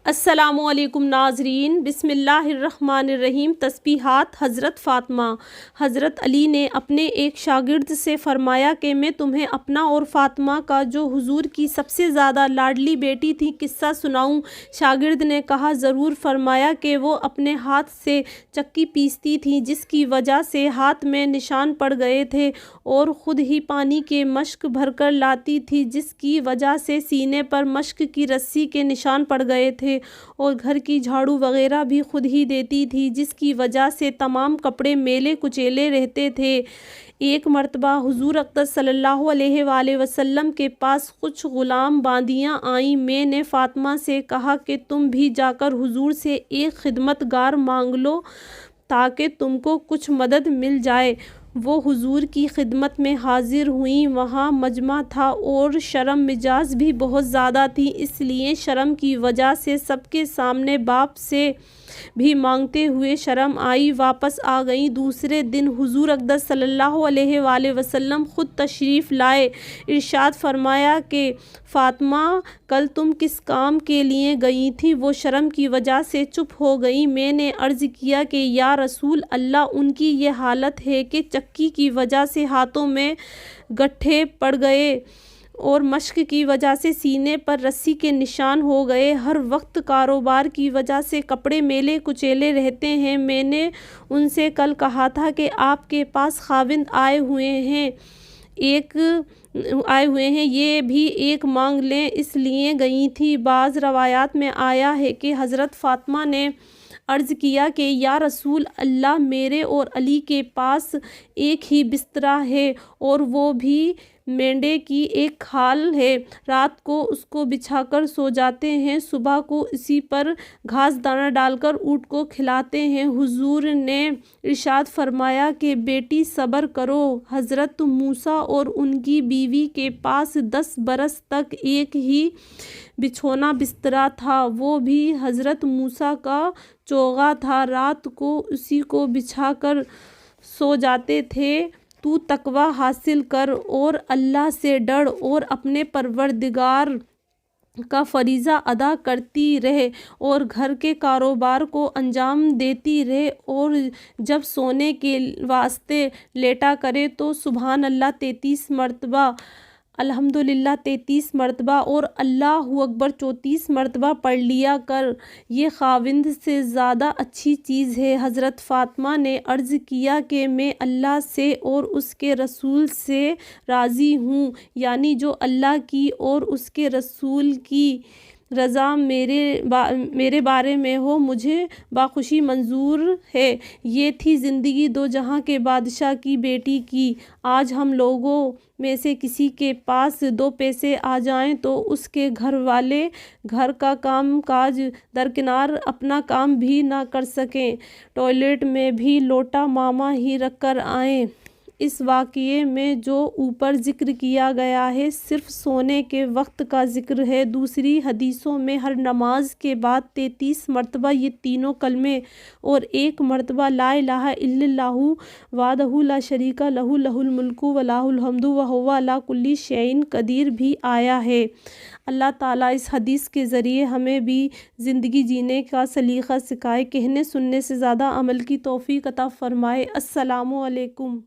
السلام علیکم ناظرین، بسم اللہ الرحمن الرحیم۔ تسبیحات حضرت فاطمہ۔ حضرت علی نے اپنے ایک شاگرد سے فرمایا کہ میں تمہیں اپنا اور فاطمہ کا جو حضور کی سب سے زیادہ لاڈلی بیٹی تھی قصہ سناؤں؟ شاگرد نے کہا ضرور۔ فرمایا کہ وہ اپنے ہاتھ سے چکی پیستی تھی جس کی وجہ سے ہاتھ میں نشان پڑ گئے تھے، اور خود ہی پانی کے مشک بھر کر لاتی تھی جس کی وجہ سے سینے پر مشک کی رسی کے نشان پڑ گئے تھے، اور گھر کی جھاڑو وغیرہ بھی خود ہی دیتی تھی جس کی وجہ سے تمام کپڑے میلے کچیلے رہتے تھے۔ ایک مرتبہ حضور اقدس صلی اللہ علیہ وآلہ وسلم کے پاس کچھ غلام باندیاں آئیں۔ میں نے فاطمہ سے کہا کہ تم بھی جا کر حضور سے ایک خدمت گار مانگ لو تاکہ تم کو کچھ مدد مل جائے۔ وہ حضور کی خدمت میں حاضر ہوئیں۔ وہاں مجمع تھا اور شرم مجاز بھی بہت زیادہ تھی، اس لیے شرم کی وجہ سے سب کے سامنے باپ سے بھی مانگتے ہوئے شرم آئی، واپس آ گئیں۔ دوسرے دن حضور اقدس صلی اللہ علیہ وآلہ وسلم خود تشریف لائے۔ ارشاد فرمایا کہ فاطمہ، کل تم کس کام کے لیے گئی تھی؟ وہ شرم کی وجہ سے چپ ہو گئیں۔ میں نے عرض کیا کہ یا رسول اللہ، ان کی یہ حالت ہے کہ چکی کی وجہ سے ہاتھوں میں گٹھے پڑ گئے اور مشک کی وجہ سے سینے پر رسی کے نشان ہو گئے، ہر وقت کاروبار کی وجہ سے کپڑے میلے کچیلے رہتے ہیں۔ میں نے ان سے کل کہا تھا کہ آپ کے پاس خاوند آئے ہوئے ہیں، یہ بھی ایک مانگ لیں، اس لیے گئی تھی۔ بعض روایات میں آیا ہے کہ حضرت فاطمہ نے عرض کیا کہ یا رسول اللہ، میرے اور علی کے پاس ایک ہی بسترا ہے اور وہ بھی مینڈے کی ایک کھال ہے، رات کو اس کو بچھا کر سو جاتے ہیں، صبح کو اسی پر گھاس دانا ڈال کر اونٹ کو کھلاتے ہیں۔ حضور نے ارشاد فرمایا کہ بیٹی صبر کرو۔ حضرت موسیٰ اور ان کی بیوی کے پاس 10 برس تک ایک ہی بچھونا بسترا تھا، وہ بھی حضرت موسیٰ کا چوغا تھا، رات کو اسی کو بچھا کر سو جاتے تھے۔ تو تقوی حاصل کر اور اللہ سے ڈر اور اپنے پروردگار کا فریضہ ادا کرتی رہ اور گھر کے کاروبار کو انجام دیتی رہ، اور جب سونے کے واسطے لیٹا کرے تو سبحان اللہ 33 مرتبہ، الحمدللہ 33 مرتبہ اور اللہ اکبر 34 مرتبہ پڑھ لیا کر، یہ خاوند سے زیادہ اچھی چیز ہے۔ حضرت فاطمہ نے عرض کیا کہ میں اللہ سے اور اس کے رسول سے راضی ہوں، یعنی جو اللہ کی اور اس کے رسول کی رضا میرے بارے میں ہو، مجھے بخوشی منظور ہے۔ یہ تھی زندگی دو جہاں کے بادشاہ کی بیٹی کی۔ آج ہم لوگوں میں سے کسی کے پاس 2 پیسے آ جائیں تو اس کے گھر والے گھر کا کام کاج درکنار اپنا کام بھی نہ کر سکیں، ٹوائلٹ میں بھی لوٹا ماما ہی رکھ کر آئیں۔ اس واقعے میں جو اوپر ذکر کیا گیا ہے صرف سونے کے وقت کا ذکر ہے۔ دوسری حدیثوں میں ہر نماز کے بعد 33 مرتبہ یہ تینوں کلمے اور 1 مرتبہ لا الہ الا اللہ وحدہ لا شریک لہ لہ الملک و لہ الحمد وہو علی کل شیء قدیر بھی آیا ہے۔ اللہ تعالیٰ اس حدیث کے ذریعے ہمیں بھی زندگی جینے کا سلیقہ سکھائے، کہنے سننے سے زیادہ عمل کی توفیق عطا فرمائے۔ السلام علیکم۔